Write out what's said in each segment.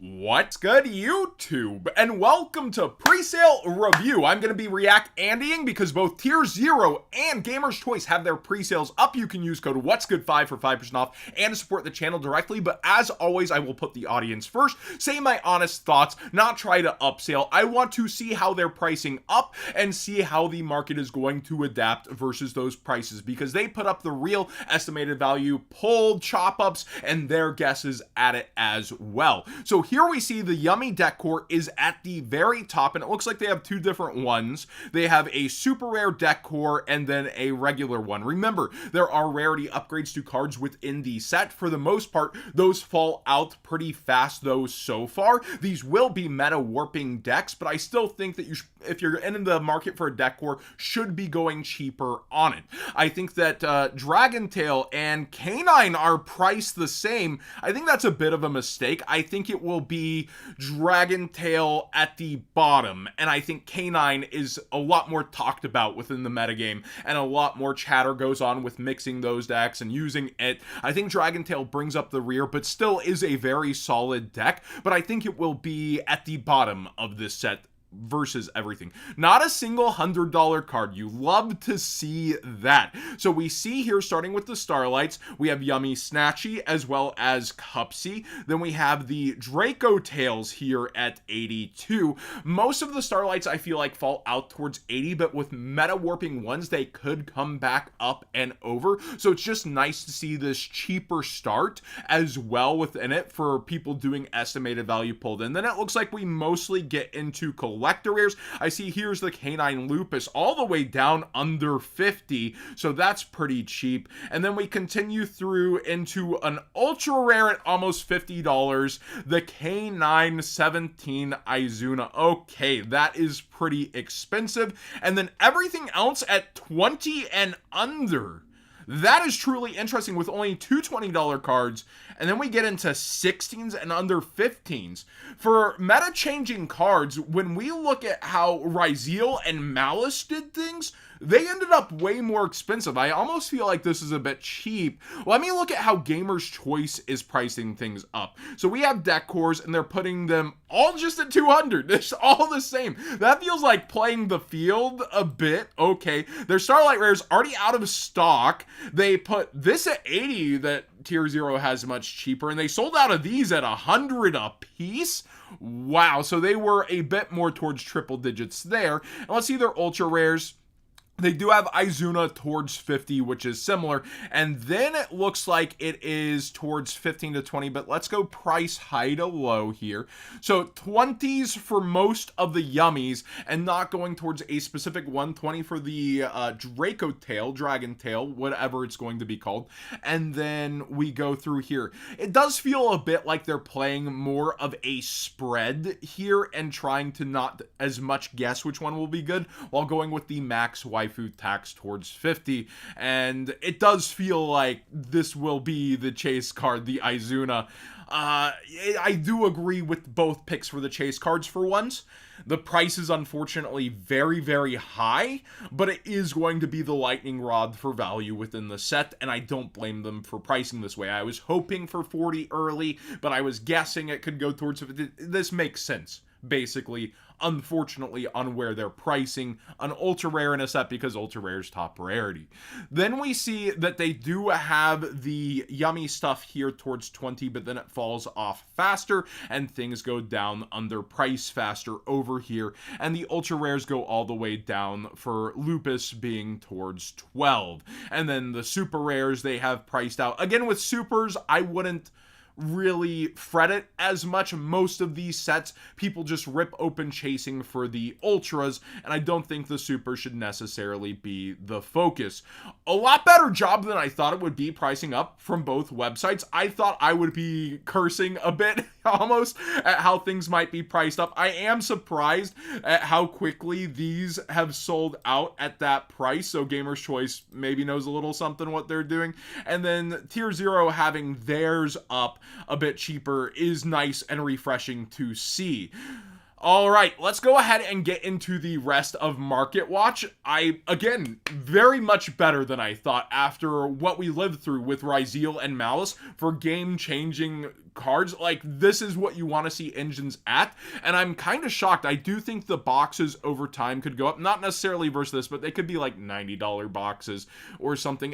What's good, YouTube? And welcome to Presale Review. I'm going to be React-Andying because both Tier 0 and Gamer's Choice have their presales up. You can use code What'sGood5 for 5% off and to support the channel directly. But as always, I will put the audience first, say my honest thoughts, not try to upsell. I want to see how they're pricing up and see how the market is going to adapt versus those prices, because they put up the real estimated value, pulled chop-ups, and their guesses at it as well. So here we see the Yummy deck core is at the very top, and it looks like they have two different ones. They have a super rare deck core and then a regular one. Remember, there are rarity upgrades to cards within the set. For the most part, those fall out pretty fast though so far. These will be meta warping decks, but I still think that if you're in the market for a deck core, should be going cheaper on it. I think that Dragon Tail and Canine are priced the same. I think that's a bit of a mistake. I think it will be Dragon Tail at the bottom, and I think Canine is a lot more talked about within the metagame, and a lot more chatter goes on with mixing those decks and using it. I think Dragon Tail brings up the rear, but still is a very solid deck, but I think it will be at the bottom of this set versus everything. Not a single $100 card. You love to see that. So we see here, starting with the Starlights, we have Yummy Snatchy as well as Cupsy. Then we have the Draco Tails here at 82. Most of the Starlights I feel like fall out towards 80, but with meta warping ones, they could come back up and over. So it's just nice to see this cheaper start as well within it for people doing estimated value pulled. And then it looks like we mostly get into collector rares. I see here's the Canine Lupus all the way down under 50, so that's pretty cheap. And then we continue through into an ultra rare at almost $50, the Canine 17 Izuna. Okay, that is pretty expensive. And then everything else at 20 and under. That is truly interesting with only two $20 cards, and then we get into 16s and under 15s. For meta-changing cards, when we look at how Ryzeal and Malice did things, they ended up way more expensive. I almost feel like this is a bit cheap. Let me look at how Gamer's Choice is pricing things up. So we have deck cores, and they're putting them all just at 200. It's all the same. That feels like playing the field a bit. Okay, their Starlight Rares already out of stock. They put this at 80 that Tier 0 has much cheaper, and they sold out of these at 100 a piece. Wow, so they were a bit more towards triple digits there. And let's see their ultra rares. They do have Izuna towards 50, which is similar. And then it looks like it is towards 15 to 20, but let's go price high to low here. So 20s for most of the Yummies, and not going towards a specific 120 for the Draco Tail, Dragon Tail, whatever it's going to be called. And then we go through here. It does feel a bit like they're playing more of a spread here and trying to not as much guess which one will be good, while going with the max waifu tax towards 50, and it does feel like this will be the chase card, the Izuna. I do agree with both picks for the chase cards for once. The price is unfortunately very, very high, but it is going to be the lightning rod for value within the set, and I don't blame them for pricing this way. I was hoping for 40 early, but I was guessing it could go towards 50. This makes sense, basically, unfortunately, on where they're pricing an ultra rare in a set, because ultra rare is top rarity. Then we see that they do have the Yummy stuff here towards 20, but then it falls off faster and things go down under price faster over here, and the ultra rares go all the way down for Lupus being towards 12. And then the super rares they have priced out. Again, with supers, I wouldn't really fret it as much. Most of these sets, people just rip open chasing for the ultras, and I don't think the super should necessarily be the focus. A lot better job than I thought it would be pricing up from both websites. I thought I would be cursing a bit almost at how things might be priced up. I am surprised at how quickly these have sold out at that price, so Gamer's Choice maybe knows a little something what they're doing. And then Tier 0 having theirs up a bit cheaper is nice and refreshing to see. All right, let's go ahead and get into the rest of Market Watch. Again, very much better than I thought after what we lived through with Ryzeal and Malice for game-changing cards. Like, this is what you want to see engines at, and I'm kind of shocked. I do think the boxes over time could go up, not necessarily versus this, but they could be like $90 boxes or something.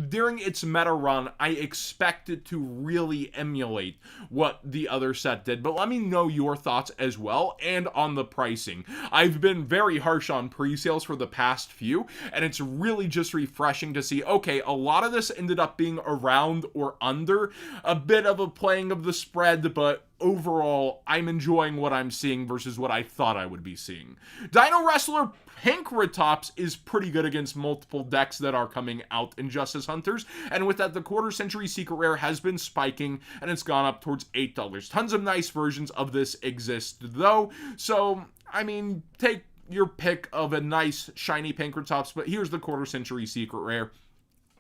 During its meta run, I expect it to really emulate what the other set did, but let me know your thoughts as well, and on the pricing. I've been very harsh on pre-sales for the past few, and it's really just refreshing to see, okay, a lot of this ended up being around or under, a bit of a playing of the spread, but overall, I'm enjoying what I'm seeing versus what I thought I would be seeing. Dino Wrestler Pinkratops is pretty good against multiple decks that are coming out in Justice Hunters, and with that, the quarter century secret rare has been spiking, and it's gone up towards $8. Tons of nice versions of this exist, though, so, I mean, take your pick of a nice, shiny Pinkratops, but here's the quarter century secret rare.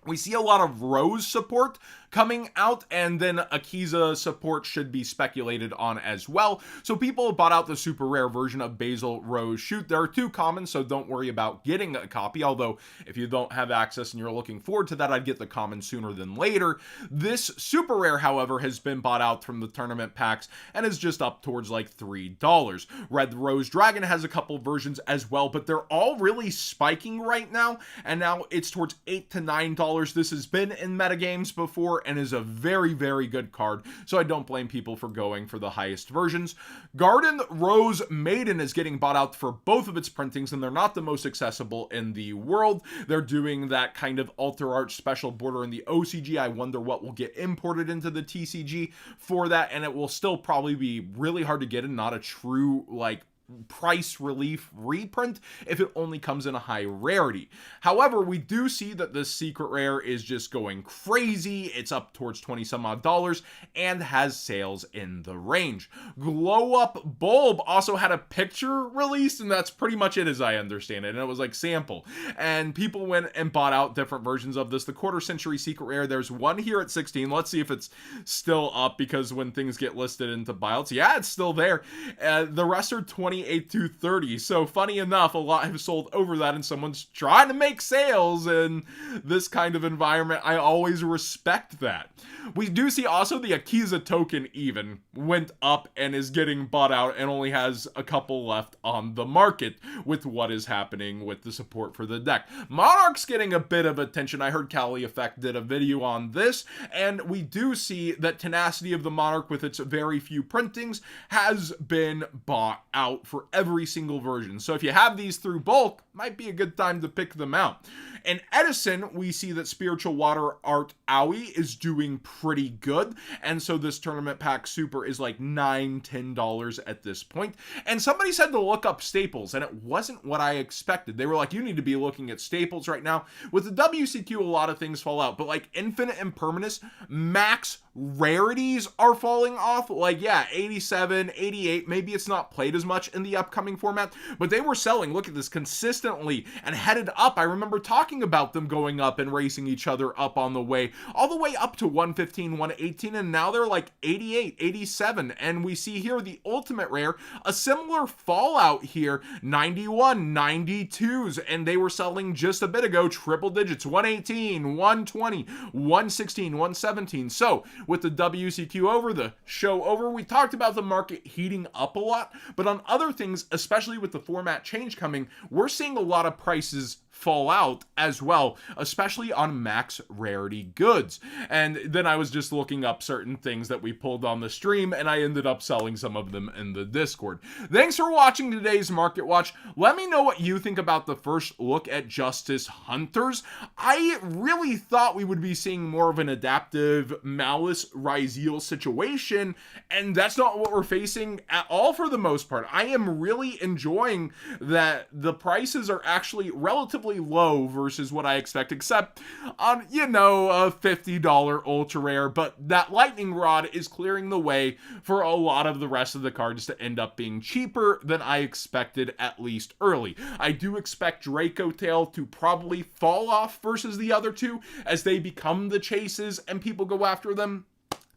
We see a lot of Rose support coming out, and then Akiza support should be speculated on as well. So people bought out the super rare version of Basil Rose Shoot. There are 2 commons, so don't worry about getting a copy, although if you don't have access and you're looking forward to that, I'd get the common sooner than later. This super rare, however, has been bought out from the tournament packs and is just up towards like $3. Red Rose Dragon has a couple versions as well, but they're all really spiking right now, and now it's towards $8 to $9. This has been in metagames before and is a very, very good card, so I don't blame people for going for the highest versions. Garden Rose Maiden is getting bought out for both of its printings, and they're not the most accessible in the world. They're doing that kind of Alter Art special border in the OCG. I wonder what will get imported into the TCG for that, and it will still probably be really hard to get and not a true, like, price relief reprint if it only comes in a high rarity. However, we do see that this secret rare is just going crazy. It's up towards 20 some odd dollars and has sales in the range. Glow Up Bulb also had a picture released, and that's pretty much it as I understand it, and it was like sample, and people went and bought out different versions of this. The quarter century secret rare, there's one here at 16. Let's see if it's still up, because when things get listed into buyouts, yeah, it's still there. The rest are 28 to 30. So funny enough, a lot have sold over that, and someone's trying to make sales in this kind of environment. I always respect that. We do see also the Akiza token even went up and is getting bought out and only has a couple left on the market with what is happening with the support for the deck. Monarch's getting a bit of attention. I heard Cali Effect did a video on this, and we do see that Tenacity of the Monarch, with its very few printings, has been bought out for every single version. So if you have these through bulk, might be a good time to pick them out. In Edison, we see that Spiritual Water Art Owie is doing pretty good, and so this tournament pack super is like $9-10 at this point. And somebody said to look up staples, and it wasn't what I expected. They were like, you need to be looking at staples right now. With the WCQ, a lot of things fall out, but like Infinite Impermanence, max rarities are falling off. Like, yeah, 87, 88, maybe it's not played as much in the upcoming format, but they were selling, look at this, consistently and headed up. I remember talking about them going up and racing each other up on the way, all the way up to 115, 118, and now they're like 88, 87, and we see here the ultimate rare, a similar fallout here, 91, 92s, and they were selling just a bit ago triple digits, 118, 120, 116, 117. So with the WCQ over, the show over, we talked about the market heating up a lot, but on other things, especially with the format change coming, we're seeing a lot of prices fall out as well, especially on max rarity goods. And then I was just looking up certain things that we pulled on the stream, and I ended up selling some of them in the Discord. Thanks for watching today's Market Watch. Let me know what you think about the first look at Justice Hunters. I really thought we would be seeing more of an adaptive Malice Ryzeal situation, and that's not what we're facing at all for the most part. I am really enjoying that the prices are actually relatively low versus what I expect, except on, you know, a $50 ultra rare, but that lightning rod is clearing the way for a lot of the rest of the cards to end up being cheaper than I expected, at least early. I do expect Draco Tail to probably fall off versus the other two as they become the chases and people go after them.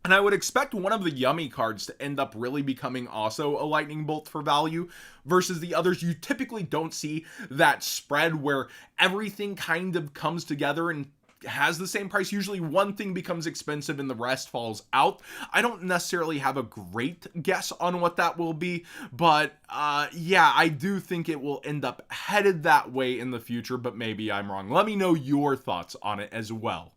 And I would expect one of the yummy cards to end up really becoming also a lightning bolt for value versus the others. You typically don't see that spread where everything kind of comes together and has the same price. Usually one thing becomes expensive and the rest falls out. I don't necessarily have a great guess on what that will be, but yeah, I do think it will end up headed that way in the future, but maybe I'm wrong. Let me know your thoughts on it as well.